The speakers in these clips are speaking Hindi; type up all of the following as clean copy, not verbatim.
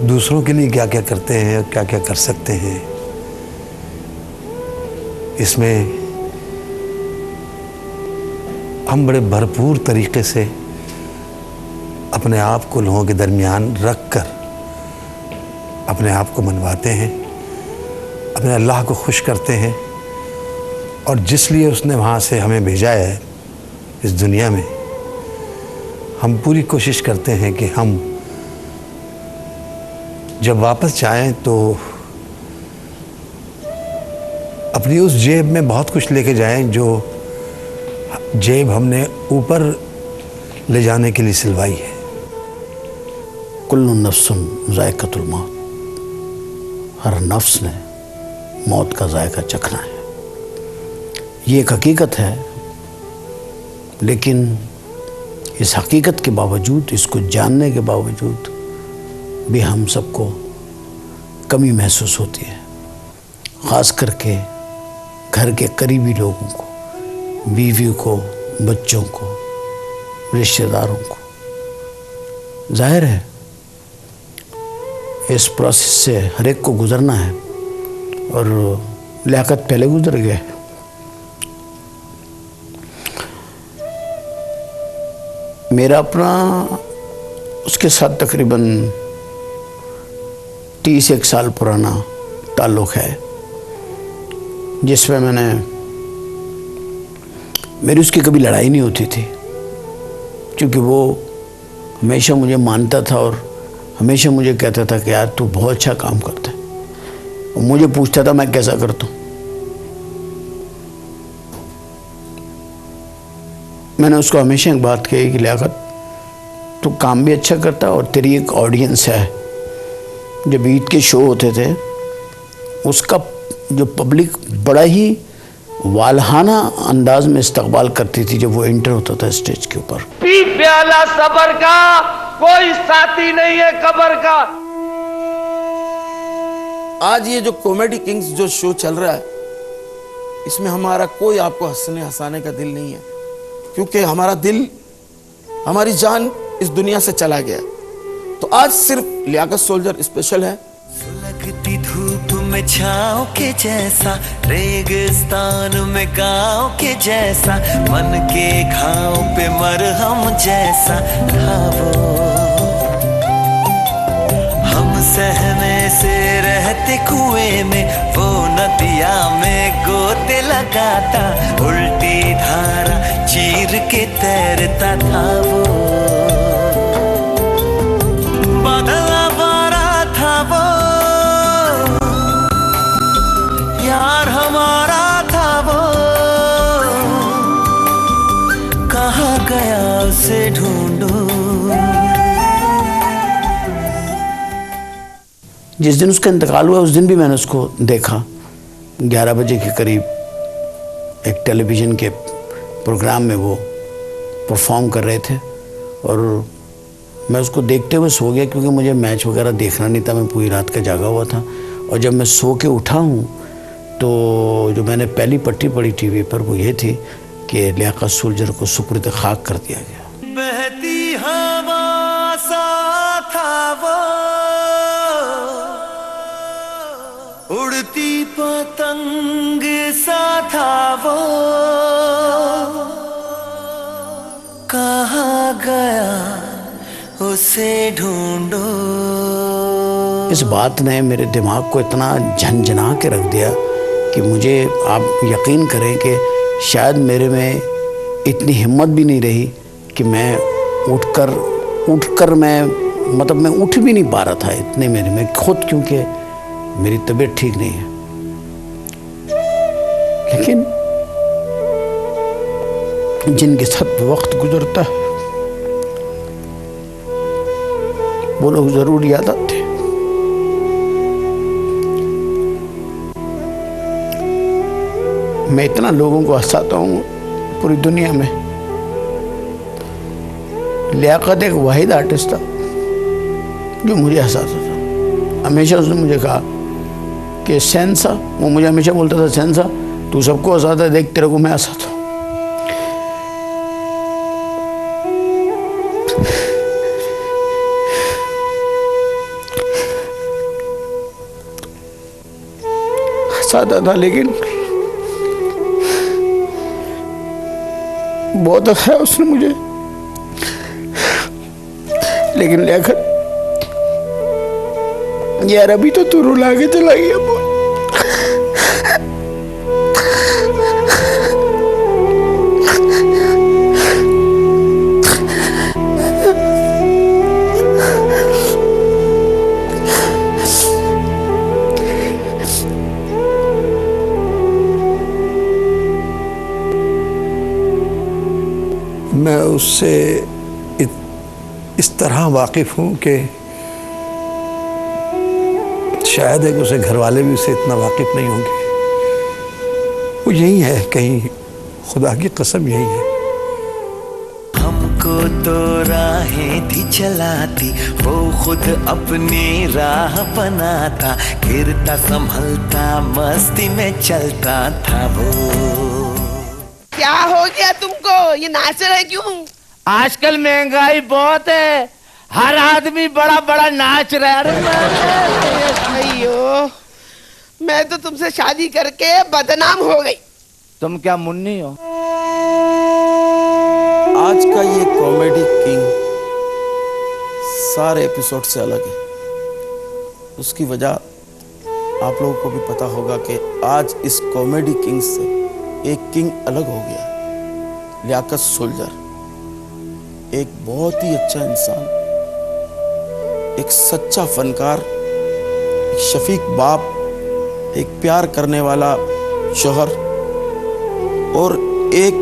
दूसरों के लिए क्या क्या करते हैं और क्या क्या कर सकते हैं, इसमें हम बड़े भरपूर तरीके से अपने आप को लोगों के दरमियान रख कर अपने आप को मनवाते हैं, अपने अल्लाह को खुश करते हैं। और जिस लिए उसने वहाँ से हमें भेजा है इस दुनिया में, हम पूरी कोशिश करते हैं कि हम जब वापस जाएं तो अपनी उस जेब में बहुत कुछ लेके जाएं जो जेब हमने ऊपर ले जाने के लिए सिलवाई है। कुल्लु नफ्सुन ज़ायक़तुल मौत, हर नफ्स ने मौत का जायका चखना है। ये एक हकीकत है, लेकिन इस हकीकत के बावजूद, इसको जानने के बावजूद भी हम सबको कमी महसूस होती है। ख़ास करके घर के करीबी लोगों को, बीवी को, बच्चों को, रिश्तेदारों को। जाहिर है इस प्रोसेस से हर एक को गुज़रना है और लियाकत पहले गुज़र गया है। मेरा अपना उसके साथ तकरीबन 31 साल पुराना ताल्लुक़ है, जिसमें मेरी उसकी कभी लड़ाई नहीं होती थी, क्योंकि वो हमेशा मुझे मानता था और हमेशा मुझे कहता था कि यार तू बहुत अच्छा काम करता है, और मुझे पूछता था मैं कैसा करता हूँ। मैंने उसको हमेशा एक बात कही कि लियाकत तू काम भी अच्छा करता है और तेरी एक ऑडियंस है। जब ईद के शो होते थे उसका जो पब्लिक बड़ा ही वालहाना अंदाज में इस्तकबाल करती थी जब वो एंटर होता था स्टेज के ऊपर। पी प्याला सबर का कोई साथी नहीं है कबर का। आज ये जो कॉमेडी किंग्स जो शो चल रहा है, इसमें हमारा कोई आपको हंसने हंसाने का दिल नहीं है, क्योंकि हमारा दिल, हमारी जान इस दुनिया से चला गया। तो आज सिर्फ लियाकत सोल्जर स्पेशल है। सुलगती धूप में छाँव के जैसा, रेगिस्तान में गाँव के जैसा, मन के घाव पे मरहम जैसा था वो। हम सहने से रहते कुएं में, वो नदिया में गोते लगाता, उल्टी धारा चीर के तैरता था वो। बदला बारा था वो, यार हमारा था वो, कहाँ गया उसे ढूंढूं। जिस दिन उसका इंतकाल हुआ उस दिन भी मैंने उसको देखा। 11 बजे के करीब एक टेलीविज़न के प्रोग्राम में वो परफॉर्म कर रहे थे और मैं उसको देखते हुए सो गया, क्योंकि मुझे मैच वगैरह देखना नहीं था, मैं पूरी रात का जागा हुआ था। और जब मैं सो के उठा हूँ तो जो मैंने पहली पट्टी पढ़ी टीवी पर वो ये थी कि लियाकत सोल्जर को सुपुर्द खाक कर दिया गया। बहती हवा सा था वो, उड़ती पतंग सा था वो, कहाँ गया उसे ढूंढो। इस बात ने मेरे दिमाग को इतना झंझना के रख दिया कि मुझे, आप यकीन करें कि शायद मेरे में इतनी हिम्मत भी नहीं रही कि मैं उठकर मैं उठ भी नहीं पा रहा था इतने मेरे में खुद, क्योंकि मेरी तबीयत ठीक नहीं है। लेकिन जिनके साथ वक्त गुजरता है वो लोग जरूर याद आते हैं। मैं इतना लोगों को हंसाता हूँ पूरी दुनिया में। लियाकत एक वाहिद आर्टिस्ट था जो मुझे हंसाता था। हमेशा उसने मुझे कहा कि सेंसा, वो मुझे हमेशा बोलता था सेंसा तू सबको हंसाता है, देख तेरे को मैं हंसाता हूँ। सादा था, लेकिन बहुत अच्छा उसने मुझे। लेकिन लियाकत यार, अभी तो तू रुला के चला गया बहुत। मैं उससे इस तरह वाकिफ़ हूँ कि शायद है कि उसे घर वाले भी उससे इतना वाकिफ़ नहीं होंगे। वो यही है, कहीं खुदा की कसम यही है। हमको तो राहें थी चलाती, वो खुद अपनी राह बनाता, गिरता संभलता मस्ती में चलता था वो। क्या हो गया तुमको? ये नाच रहे क्यों? आजकल महंगाई बहुत है, हर आदमी बड़ा बड़ा नाच रहा है। अरे अयो, मैं तो तुमसे शादी करके बदनाम हो गई। तुम क्या मुन्नी हो? आज का ये कॉमेडी किंग सारे एपिसोड से अलग है। उसकी वजह आप लोगों को भी पता होगा कि आज इस कॉमेडी किंग से एक किंग अलग हो गया। लियाकत सोल्जर एक बहुत ही अच्छा इंसान, एक सच्चा फनकार, एक शफीक बाप, एक प्यार करने वाला शोहर और एक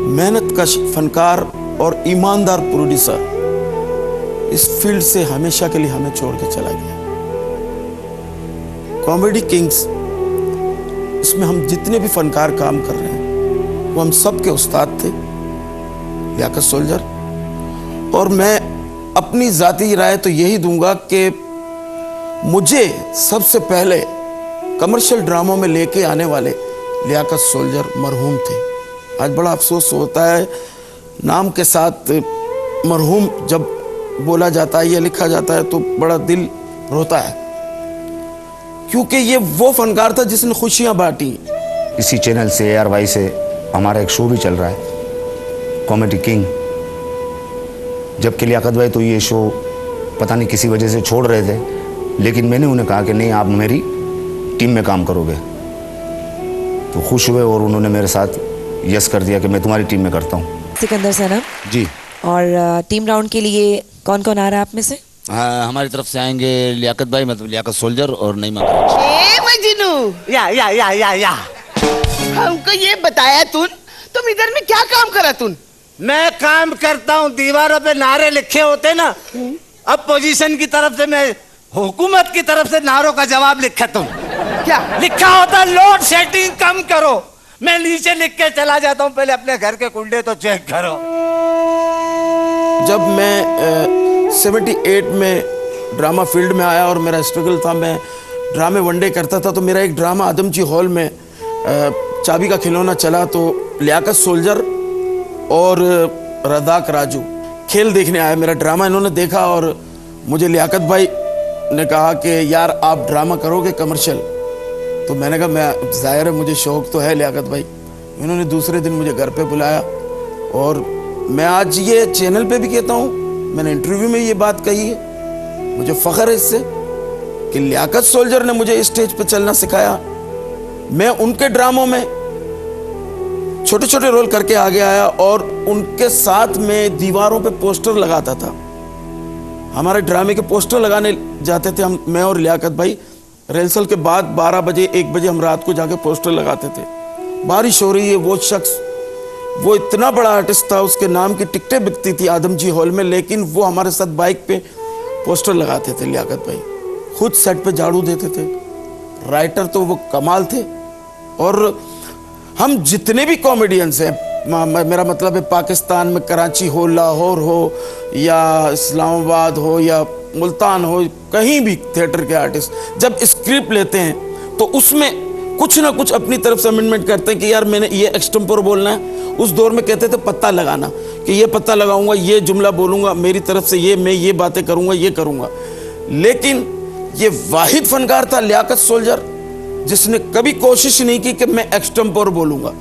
मेहनत कश फनकार और ईमानदार प्रोड्यूसर इस फील्ड से हमेशा के लिए हमें छोड़ के चला गया। कॉमेडी किंग्स, इसमें हम जितने भी फनकार काम कर रहे हैं वो हम सब के उस्ताद थे, लियाकत सोल्जर। और मैं अपनी जाती राय तो यही दूंगा कि मुझे सबसे पहले कमर्शियल ड्रामों में लेके आने वाले लियाकत सोल्जर मरहूम थे। आज बड़ा अफसोस होता है, नाम के साथ मरहूम जब बोला जाता है या लिखा जाता है तो बड़ा दिल रोता है, क्योंकि ये वो फनकार था जिसने खुशियां बांटी। इसी चैनल से ARY से हमारा एक शो भी चल रहा है, कॉमेडी किंग। जबकि लियाकत भाई तो ये शो पता नहीं किसी वजह से छोड़ रहे थे, लेकिन मैंने उन्हें कहा कि नहीं, आप मेरी टीम में काम करोगे। तो खुश हुए और उन्होंने मेरे साथ यस कर दिया कि मैं तुम्हारी टीम में करता हूँ। सिकंदर सनम जी। और टीम राउंड के लिए कौन कौन आ रहा है आप में से? हमारी तरफ से आएंगे लियाकत भाई, मतलब लियाकत सोल्जर और नईमा। ए मजनू, या हमको ये बताया तुम इधर में क्या काम करा तुम? मैं काम करता हूँ, दीवारों पे नारे लिखे होते ना, अब पोजीशन की तरफ से मैं हुकूमत की तरफ से नारों का जवाब लिखा। तुम क्या लिखा होता? लोड शेडिंग कम करो। मैं नीचे लिख के चला जाता हूँ, पहले अपने घर के कुंडे तो चेक करो। जब मैं 78 में ड्रामा फील्ड में आया और मेरा स्ट्रगल था, मैं ड्रामे वनडे करता था, तो मेरा एक ड्रामा आदमजी हॉल में चाबी का खिलौना चला। तो लियाकत सोल्जर और रज़ाक राजू खेल देखने आया, मेरा ड्रामा इन्होंने देखा और मुझे लियाकत भाई ने कहा कि यार आप ड्रामा करोगे कमर्शियल? तो मैंने कहा मैं, ज़ाहिर है मुझे शौक़ तो है लियाकत भाई। इन्होंने दूसरे दिन मुझे घर पे बुलाया और मैं आज ये चैनल पे भी कहता हूँ, मैंने इंटरव्यू में ये बात कही है, मुझे फ़ख्र है इससे कि लियाकत सोल्जर ने मुझे स्टेज पे चलना सिखाया। मैं उनके ड्रामों में छोटे छोटे रोल करके आगे आया और उनके साथ में दीवारों पे पोस्टर लगाता था। हमारे ड्रामे के पोस्टर लगाने जाते थे हम, मैं और लियाकत भाई। रिहर्सल के बाद 12 बजे 1 बजे हम रात को जाके पोस्टर लगाते थे। बारिश हो रही है, वो शख्स, वो इतना बड़ा आर्टिस्ट था, उसके नाम की टिकटें बिकती थी आदमजी हॉल में, लेकिन वो हमारे साथ बाइक पे पोस्टर लगाते थे। लियाकत भाई खुद सेट पे झाड़ू देते थे, राइटर तो वो कमाल थे। और हम जितने भी कॉमेडियंस हैं, मेरा मतलब है पाकिस्तान में कराची हो, लाहौर हो या इस्लामाबाद हो या मुल्तान हो, कहीं भी थिएटर के आर्टिस्ट जब स्क्रिप्ट लेते हैं तो उसमें कुछ ना कुछ अपनी तरफ से अमेंडमेंट करते हैं कि यार मैंने ये एक्सटेम्पोर बोलना है। उस दौर में कहते थे पत्ता लगाना, कि ये पत्ता लगाऊंगा, ये जुमला बोलूंगा, मेरी तरफ से ये, मैं ये बातें करूंगा, ये करूंगा। लेकिन ये वाहिद फनकार था लियाकत सोल्जर जिसने कभी कोशिश नहीं की कि मैं एक्सटेम्पोर बोलूंगा,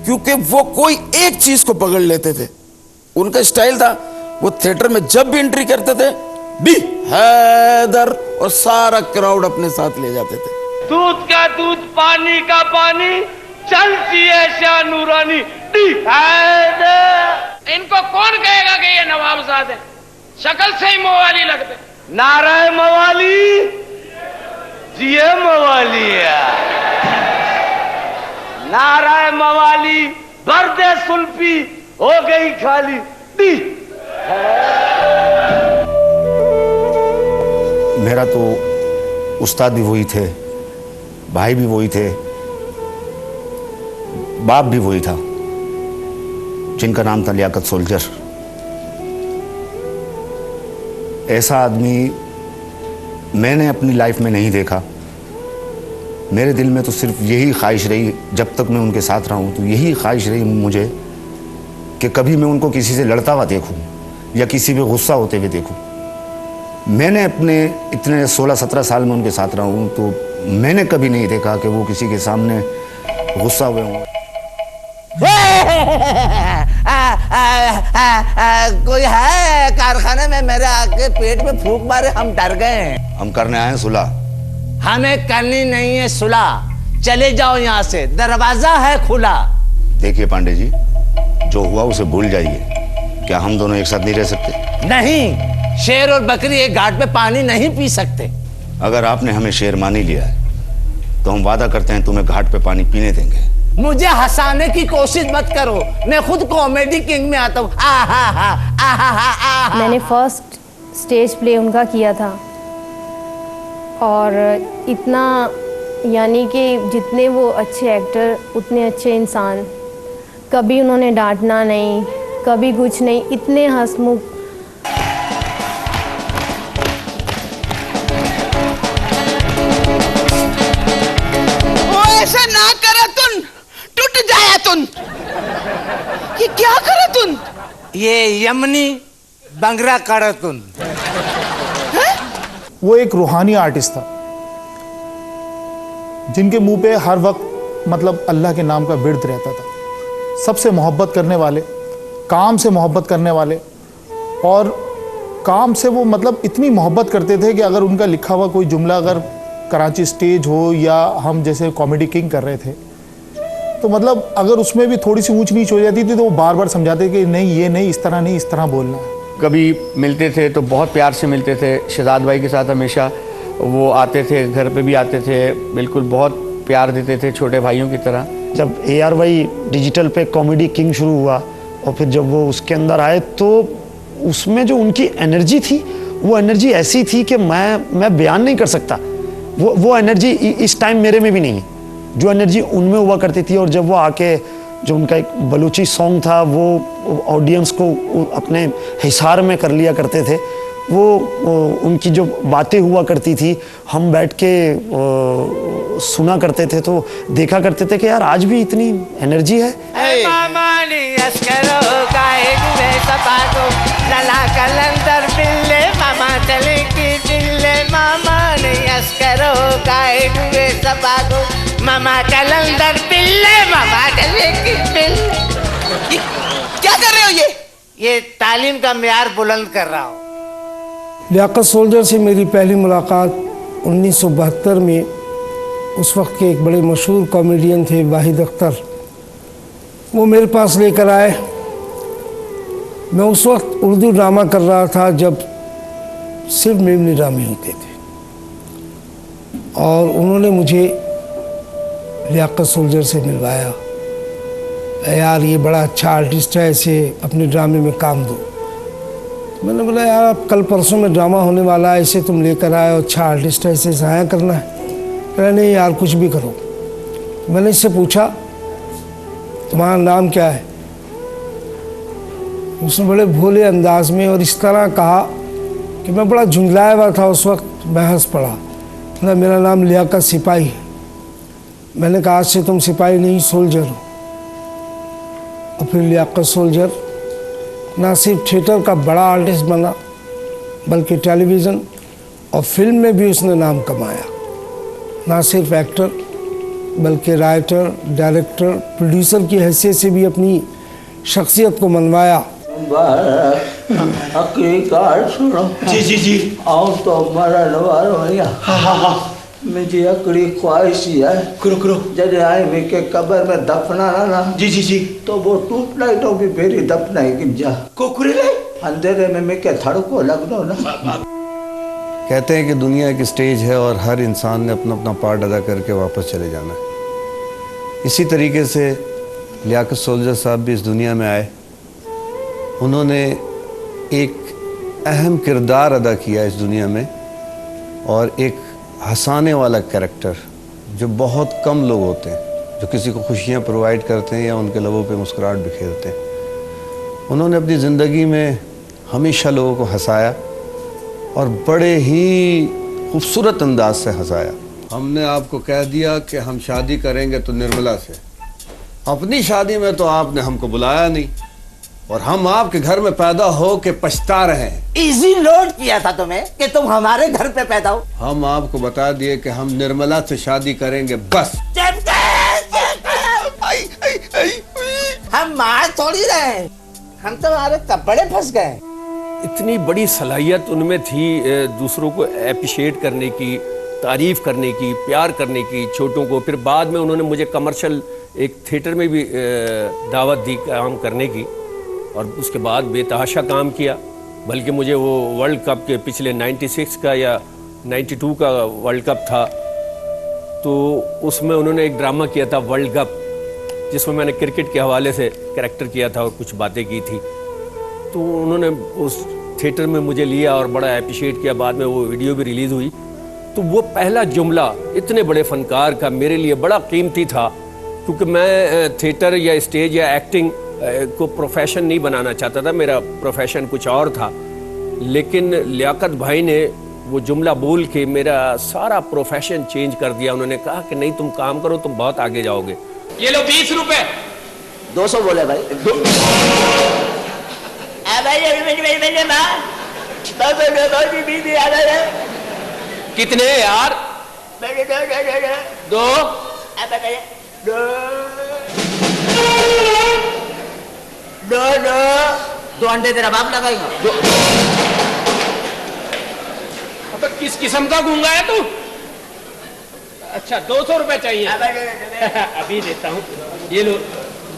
क्योंकि वो कोई एक चीज को पकड़ लेते थे। उनका स्टाइल था, वो थिएटर में जब भी एंट्री करते थे, बी हैदर, और सारा क्राउड अपने साथ ले जाते थे। दूध का दूध, पानी का पानी, चलती है शाह नूरानी, डी हैदर। इनको कौन कहेगा कि ये नवाबजाद है? शक्ल से ही मवाली लगते। नाराय मवाली, जिये मवालिया, नाराय मवाली, भर दे सुल्फी, हो गई खाली, दी। मेरा तो उस्ताद भी वही थे, भाई भी वही थे, बाप भी वही था, जिनका नाम था लियाकत सोल्जर। ऐसा आदमी मैंने अपनी लाइफ में नहीं देखा। मेरे दिल में तो सिर्फ यही ख्वाहिश रही, जब तक मैं उनके साथ रहा हूँ, तो यही ख्वाहिश रही मुझे कि कभी मैं उनको किसी से लड़ता हुआ देखूँ या किसी पे गुस्सा होते हुए देखूँ। मैंने अपने इतने 16-17 साल में उनके साथ रहा हूँ, तो मैंने कभी नहीं देखा कि वो किसी के सामने गुस्सा हुए हों। कोई है कारखाने में, मेरे आके पेट में फूंक मारे, हम डर गए हैं। हम करने आए हैं सुलह। हमें करनी नहीं है सुलह, चले जाओ यहाँ से, दरवाजा है खुला। देखिए पांडे जी, जो हुआ उसे भूल जाइए। क्या हम दोनों एक साथ नहीं रह सकते? नहीं, शेर और बकरी एक घाट पे पानी नहीं पी सकते। अगर आपने हमें शेर मान ही लिया है, तो हम वादा करते हैं तुम्हें घाट पे पानी पीने देंगे। मुझे हंसाने की कोशिश मत करो, मैं खुद कॉमेडी किंग में आता हूँ। मैंने फर्स्ट स्टेज प्ले उनका किया था, और इतना, यानी कि जितने वो अच्छे एक्टर उतने अच्छे इंसान। कभी उन्होंने डांटना नहीं, कभी कुछ नहीं, इतने हंसमुख। ऐसा ना करा तुम, टूट जाया तुम। ये क्या करा तुम? ये यमनी बंगरा करो तुम। वो एक रूहानी आर्टिस्ट था, जिनके मुंह पे हर वक्त मतलब अल्लाह के नाम का विर्द रहता था। सबसे मोहब्बत करने वाले, काम से मोहब्बत करने वाले, और काम से वो मतलब इतनी मोहब्बत करते थे कि अगर उनका लिखा हुआ कोई जुमला अगर कराची स्टेज हो या हम जैसे कॉमेडी किंग कर रहे थे, तो मतलब अगर उसमें भी थोड़ी सी ऊंच नीच हो जाती थी तो वो बार बार समझाते कि नहीं, ये नहीं, इस तरह नहीं, इस तरह बोलना है। कभी मिलते थे तो बहुत प्यार से मिलते थे। शहजाद भाई के साथ हमेशा वो आते थे, घर पे भी आते थे, बिल्कुल बहुत प्यार देते थे, छोटे भाइयों की तरह। जब ARY डिजिटल पे कॉमेडी किंग शुरू हुआ और फिर जब वो उसके अंदर आए, तो उसमें जो उनकी एनर्जी थी, वो एनर्जी ऐसी थी कि मैं बयान नहीं कर सकता। वो एनर्जी इस टाइम मेरे में भी नहीं है, जो एनर्जी उनमें हुआ करती थी। और जब वो आके, जो उनका एक बलूची सॉन्ग था, वो ऑडियंस को अपने हिसार में कर लिया करते थे। वो उनकी जो बातें हुआ करती थी, हम बैठ के सुना करते थे, तो देखा करते थे कि यार आज भी इतनी एनर्जी है। मामा कलंदर पिल्ले, मामा चले की पिल्ले। क्या कर रहे हो? ये तालीम का मेयार बुलंद कर रहा हूँ। लियाकत सोल्जर से मेरी पहली मुलाकात 1972 में, उस वक्त के एक बड़े मशहूर कॉमेडियन थे वाहिद अख्तर, वो मेरे पास लेकर आए। मैं उस वक्त उर्दू ड्रामा कर रहा था, जब सिर्फ मेमनी ड्रामे होते थे, और उन्होंने मुझे लियाकत सोल्जर से मिलवाया। यार ये बड़ा अच्छा आर्टिस्ट है, इसे अपने ड्रामे में काम दो। मैंने बोला यार अब कल परसों में ड्रामा होने वाला है, इसे तुम लेकर आए, अच्छा आर्टिस्ट है, इसे सहायता करना है। कहा नहीं यार कुछ भी करो। मैंने इससे पूछा तुम्हारा नाम क्या है? उसने बड़े भोले अंदाज में और इस तरह कहा कि मैं बड़ा झुंझलाया हुआ था उस वक्त, मैं हंस पड़ा। ना मेरा नाम लियाकत सिपाही है। मैंने कहा आज से तुम सिपाही नहीं सोल्जर हो। और फिर लियाकत सोल्जर ना सिर्फ थिएटर का बड़ा आर्टिस्ट बना, बल्कि टेलीविज़न और फिल्म में भी उसने नाम कमाया। ना सिर्फ एक्टर बल्कि राइटर, डायरेक्टर, प्रोड्यूसर की हैसियत से भी अपनी शख्सियत को मनवाया। सुनो जी जी जी आओ तो मरण वारो भैया हाँ हाँ हाँ मुझे अकड़ी ख्वाहिश ही है करो करो जब आए वे के कब्र में दफना ना जी जी जी तो वो टूट नहीं तो भी फेरी दफना ही गिन जा कोकुरे ले अंधेरे में मैं के थड़को लगनो ना। कहते हैं कि दुनिया एक स्टेज है और हर इंसान ने अपना अपना पार्ट अदा करके वापस चले जाना है। इसी तरीके से लियाकत सोल्जर साहब भी इस दुनिया में आए। उन्होंने एक अहम किरदार अदा किया इस दुनिया में और एक हंसाने वाला कैरेक्टर जो बहुत कम लोग होते हैं जो किसी को खुशियाँ प्रोवाइड करते हैं या उनके लबों पे मुस्कुराहट बिखेरते हैं। उन्होंने अपनी ज़िंदगी में हमेशा लोगों को हंसाया और बड़े ही खूबसूरत अंदाज से हंसाया। हमने आपको कह दिया कि हम शादी करेंगे तो निर्मला से, अपनी शादी में तो आपने हमको बुलाया नहीं और हम आपके घर में पैदा हो के पछता रहे हैं। इजी लोड किया था तुम्हें कि तुम हमारे घर पे पैदा हो। हम आपको बता दिए कि हम निर्मला से शादी करेंगे बस। हम मार थोड़ी रहे, हम तुम्हारे कपड़े फंस गए। इतनी बड़ी सलाहियत उनमें थी दूसरों को एप्रिशिएट करने की, तारीफ करने की, प्यार करने की, छोटों को। फिर बाद में उन्होंने मुझे कमर्शियल एक थिएटर में भी दावत दी काम करने की और उसके बाद बेतहाशा काम किया। बल्कि मुझे वो वर्ल्ड कप के पिछले 96 का या 92 का वर्ल्ड कप था तो उसमें उन्होंने एक ड्रामा किया था वर्ल्ड कप जिसमें मैंने क्रिकेट के हवाले से कैरेक्टर किया था और कुछ बातें की थी। तो उन्होंने उस थिएटर में मुझे लिया और बड़ा अप्रिशिएट किया। बाद में वो वीडियो भी रिलीज़ हुई। तो वो पहला जुमला इतने बड़े फनकार का मेरे लिए बड़ा कीमती था क्योंकि मैं थिएटर या स्टेज या एक्टिंग को प्रोफेशन नहीं बनाना चाहता था। मेरा प्रोफेशन कुछ और था। लेकिन लियाकत भाई ने वो जुमला बोल के मेरा सारा प्रोफेशन चेंज कर दिया। उन्होंने कहा कि नहीं तुम काम करो, तुम बहुत आगे जाओगे। ये लो 20 रुपए। 200 बोले भाई। कितने यार? 2 दो अंडे तेरा बाप लगाएगा। अब किस किस्म का गूंगा है तू? अच्छा 200 रुपए चाहिए। अभी देता हूँ, ये लो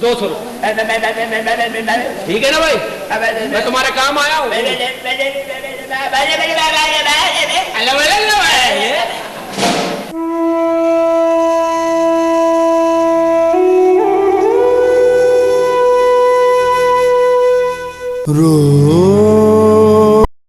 200 रुपए। ठीक है ना भाई, मैं तुम्हारे काम आया हूँ। रो